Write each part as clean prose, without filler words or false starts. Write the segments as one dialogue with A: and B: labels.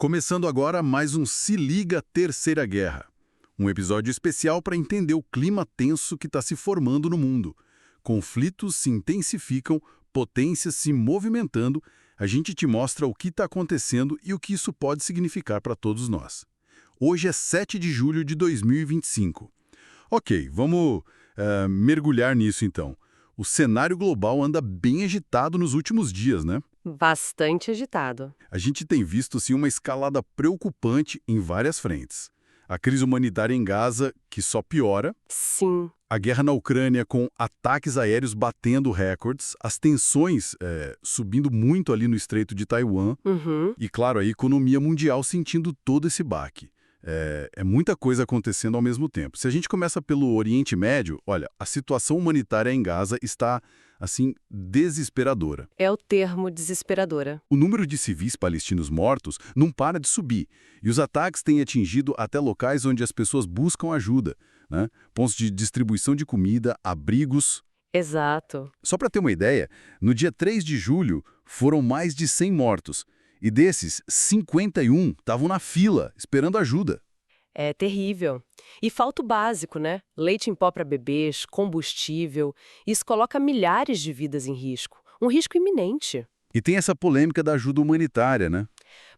A: Começando agora mais um Se Liga Terceira Guerra. Um episódio especial para entender o clima tenso que está se formando no mundo. Conflitos se intensificam, potências se movimentando. A gente te mostra o que está acontecendo e o que isso pode significar para todos nós. Hoje é 7 de julho de 2025. Ok, vamos mergulhar nisso então. O cenário global anda bem agitado nos últimos dias, né?
B: Bastante agitado.
A: A gente tem visto sim uma escalada preocupante em várias frentes. A crise humanitária em Gaza, que só piora,
B: Sim.
A: a guerra na Ucrânia com ataques aéreos batendo recordes, as tensões subindo muito ali no Estreito de Taiwan
B: Uhum.
A: e, claro, a economia mundial sentindo todo esse baque. É muita coisa acontecendo ao mesmo tempo. Se a gente começa pelo Oriente Médio, olha, a situação humanitária em Gaza está, assim, desesperadora.
B: É o termo desesperadora.
A: O número de civis palestinos mortos não para de subir, e os ataques têm atingido até locais onde as pessoas buscam ajuda, né? Pontos de distribuição de comida, abrigos.
B: Exato.
A: Só para ter uma ideia, no dia 3 de julho foram mais de 100 mortos, e desses, 51 estavam na fila, esperando ajuda.
B: É terrível. E falta o básico, né? Leite em pó para bebês, combustível. Isso coloca milhares de vidas em risco. Um risco iminente.
A: E tem essa polêmica da ajuda humanitária, né?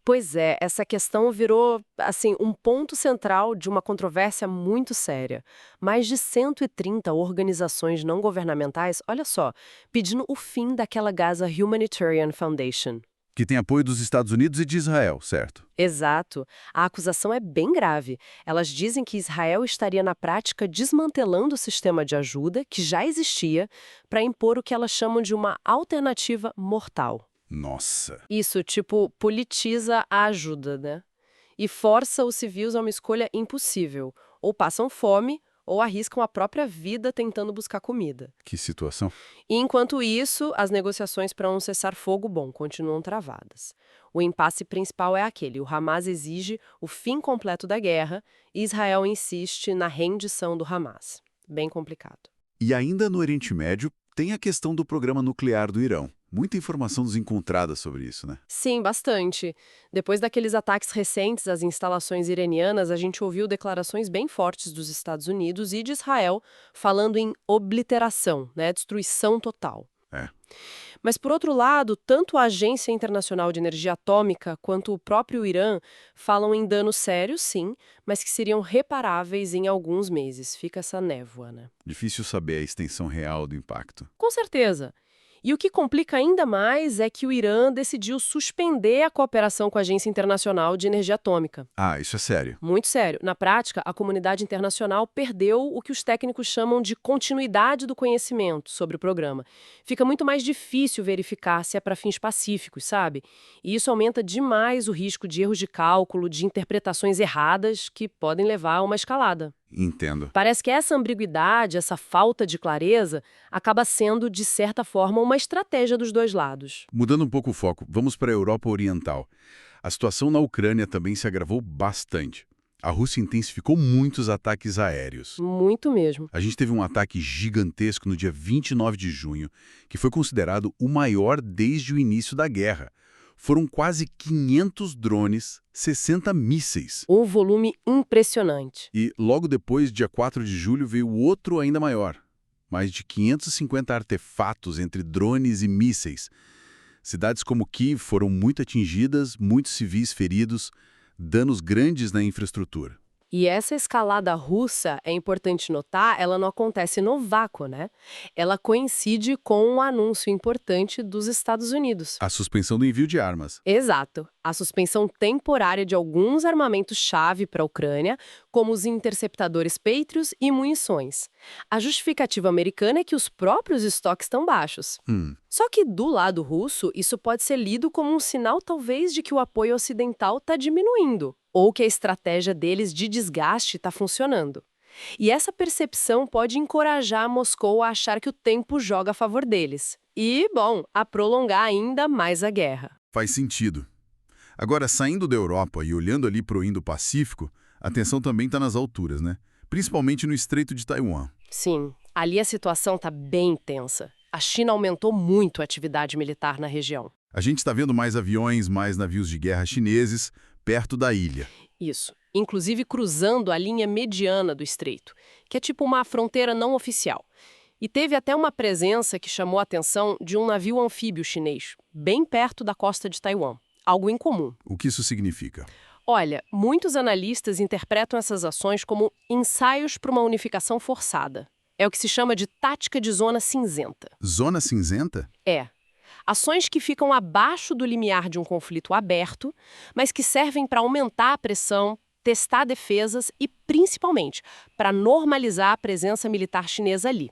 B: Pois é, essa questão virou, assim, um ponto central de uma controvérsia muito séria. Mais de 130 organizações não governamentais, olha só, pedindo o fim daquela Gaza Humanitarian Foundation.
A: Que tem apoio dos Estados Unidos e de Israel, certo?
B: Exato. A acusação é bem grave. Elas dizem que Israel estaria na prática desmantelando o sistema de ajuda, que já existia, para impor o que elas chamam de uma alternativa mortal.
A: Nossa.
B: Isso, tipo, politiza a ajuda, né? E força os civis a uma escolha impossível. Ou passam fome, ou arriscam a própria vida tentando buscar comida.
A: Que situação.
B: E enquanto isso, as negociações para um cessar-fogo, continuam travadas. O impasse principal é aquele: o Hamas exige o fim completo da guerra e Israel insiste na rendição do Hamas. Bem complicado.
A: E ainda no Oriente Médio, tem a questão do programa nuclear do Irão. Muita informação desencontrada sobre isso, né?
B: Sim, bastante. Depois daqueles ataques recentes às instalações iranianas, a gente ouviu declarações bem fortes dos Estados Unidos e de Israel falando em obliteração, né, destruição total.
A: É.
B: Mas, por outro lado, tanto a Agência Internacional de Energia Atômica quanto o próprio Irã falam em danos sérios, sim, mas que seriam reparáveis em alguns meses. Fica essa névoa, né?
A: Difícil saber a extensão real do impacto.
B: Com certeza. E o que complica ainda mais é que o Irã decidiu suspender a cooperação com a Agência Internacional de Energia Atômica.
A: Ah, isso é sério.
B: Muito sério. Na prática, a comunidade internacional perdeu o que os técnicos chamam de continuidade do conhecimento sobre o programa. Fica muito mais difícil verificar se é para fins pacíficos, sabe? E isso aumenta demais o risco de erros de cálculo, de interpretações erradas que podem levar a uma escalada.
A: Entendo.
B: Parece que essa ambiguidade, essa falta de clareza, acaba sendo, de certa forma, uma estratégia dos dois lados.
A: Mudando um pouco o foco, vamos para a Europa Oriental. A situação na Ucrânia também se agravou bastante. A Rússia intensificou muitos ataques aéreos.
B: Muito mesmo.
A: A gente teve um ataque gigantesco no dia 29 de junho, que foi considerado o maior desde o início da guerra. Foram quase 500 drones, 60 mísseis.
B: Um volume impressionante.
A: E logo depois, dia 4 de julho, veio outro ainda maior. Mais de 550 artefatos entre drones e mísseis. Cidades como Kiev foram muito atingidas, muitos civis feridos, danos grandes na infraestrutura.
B: E essa escalada russa, é importante notar, ela não acontece no vácuo, né? Ela coincide com um anúncio importante dos Estados Unidos.
A: A suspensão do envio de armas.
B: Exato. A suspensão temporária de alguns armamentos-chave para a Ucrânia, como os interceptadores Patriot e munições. A justificativa americana é que os próprios estoques estão baixos. Só que, do lado russo, isso pode ser lido como um sinal, talvez, de que o apoio ocidental está diminuindo, ou que a estratégia deles de desgaste está funcionando. E essa percepção pode encorajar Moscou a achar que o tempo joga a favor deles. E, a prolongar ainda mais a guerra.
A: Faz sentido. Agora, saindo da Europa e olhando ali para o Indo-Pacífico, a tensão também está nas alturas, né? Principalmente no Estreito de Taiwan.
B: Sim, ali a situação está bem tensa. A China aumentou muito a atividade militar na região.
A: A gente está vendo mais aviões, mais navios de guerra chineses, perto da ilha.
B: Isso, inclusive cruzando a linha mediana do estreito, que é tipo uma fronteira não oficial. E teve até uma presença que chamou a atenção de um navio anfíbio chinês, bem perto da costa de Taiwan. Algo incomum.
A: O que isso significa?
B: Olha, muitos analistas interpretam essas ações como ensaios para uma unificação forçada. É o que se chama de tática de zona cinzenta.
A: Zona cinzenta?
B: É. Ações que ficam abaixo do limiar de um conflito aberto, mas que servem para aumentar a pressão, testar defesas e, principalmente, para normalizar a presença militar chinesa ali.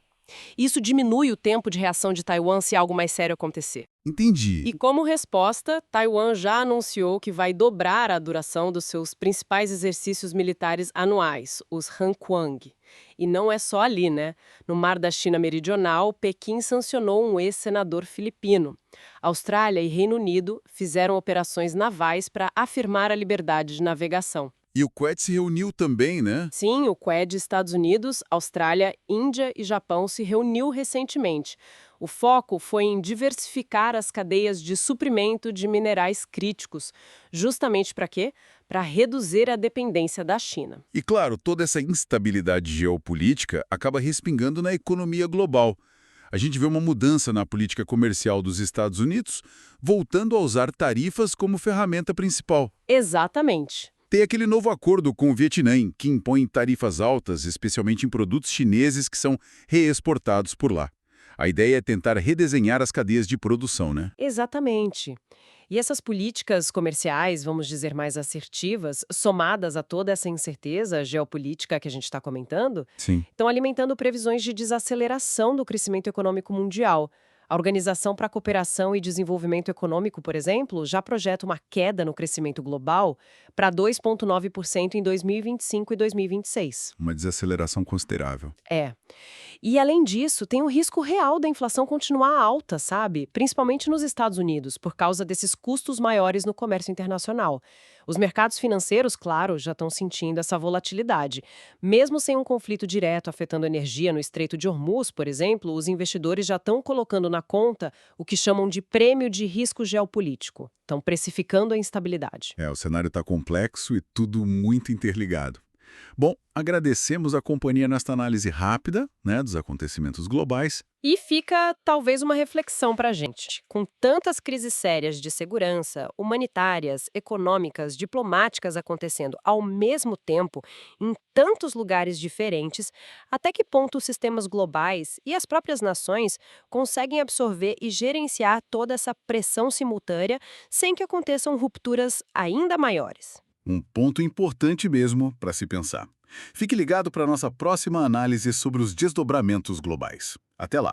B: Isso diminui o tempo de reação de Taiwan se algo mais sério acontecer.
A: Entendi.
B: E como resposta, Taiwan já anunciou que vai dobrar a duração dos seus principais exercícios militares anuais, os Hankwang. E não é só ali, né? No Mar da China Meridional, Pequim sancionou um ex-senador filipino. Austrália e Reino Unido fizeram operações navais para afirmar a liberdade de navegação.
A: E o Quad se reuniu também, né?
B: Sim, o Quad Estados Unidos, Austrália, Índia e Japão se reuniu recentemente. O foco foi em diversificar as cadeias de suprimento de minerais críticos. Justamente para quê? Para reduzir a dependência da China.
A: E claro, toda essa instabilidade geopolítica acaba respingando na economia global. A gente vê uma mudança na política comercial dos Estados Unidos, voltando a usar tarifas como ferramenta principal.
B: Exatamente.
A: Tem aquele novo acordo com o Vietnã, que impõe tarifas altas, especialmente em produtos chineses que são reexportados por lá. A ideia é tentar redesenhar as cadeias de produção, né?
B: Exatamente. E essas políticas comerciais, vamos dizer mais assertivas, somadas a toda essa incerteza geopolítica que a gente está comentando,
A: Sim.
B: estão alimentando previsões de desaceleração do crescimento econômico mundial. A Organização para a Cooperação e Desenvolvimento Econômico, por exemplo, já projeta uma queda no crescimento global para 2,9% em 2025 e 2026.
A: Uma desaceleração considerável.
B: É. E, além disso, tem o risco real da inflação continuar alta, sabe? Principalmente nos Estados Unidos, por causa desses custos maiores no comércio internacional. Os mercados financeiros, claro, já estão sentindo essa volatilidade. Mesmo sem um conflito direto afetando a energia no Estreito de Hormuz, por exemplo, os investidores já estão colocando na conta o que chamam de prêmio de risco geopolítico. Estão precificando a instabilidade.
A: O cenário está complexo e tudo muito interligado. Bom, agradecemos a companhia nesta análise rápida, né, dos acontecimentos globais.
B: E fica, talvez, uma reflexão para a gente. Com tantas crises sérias de segurança, humanitárias, econômicas, diplomáticas acontecendo ao mesmo tempo, em tantos lugares diferentes, até que ponto os sistemas globais e as próprias nações conseguem absorver e gerenciar toda essa pressão simultânea sem que aconteçam rupturas ainda maiores?
A: Um ponto importante mesmo para se pensar. Fique ligado para a nossa próxima análise sobre os desdobramentos globais. Até lá!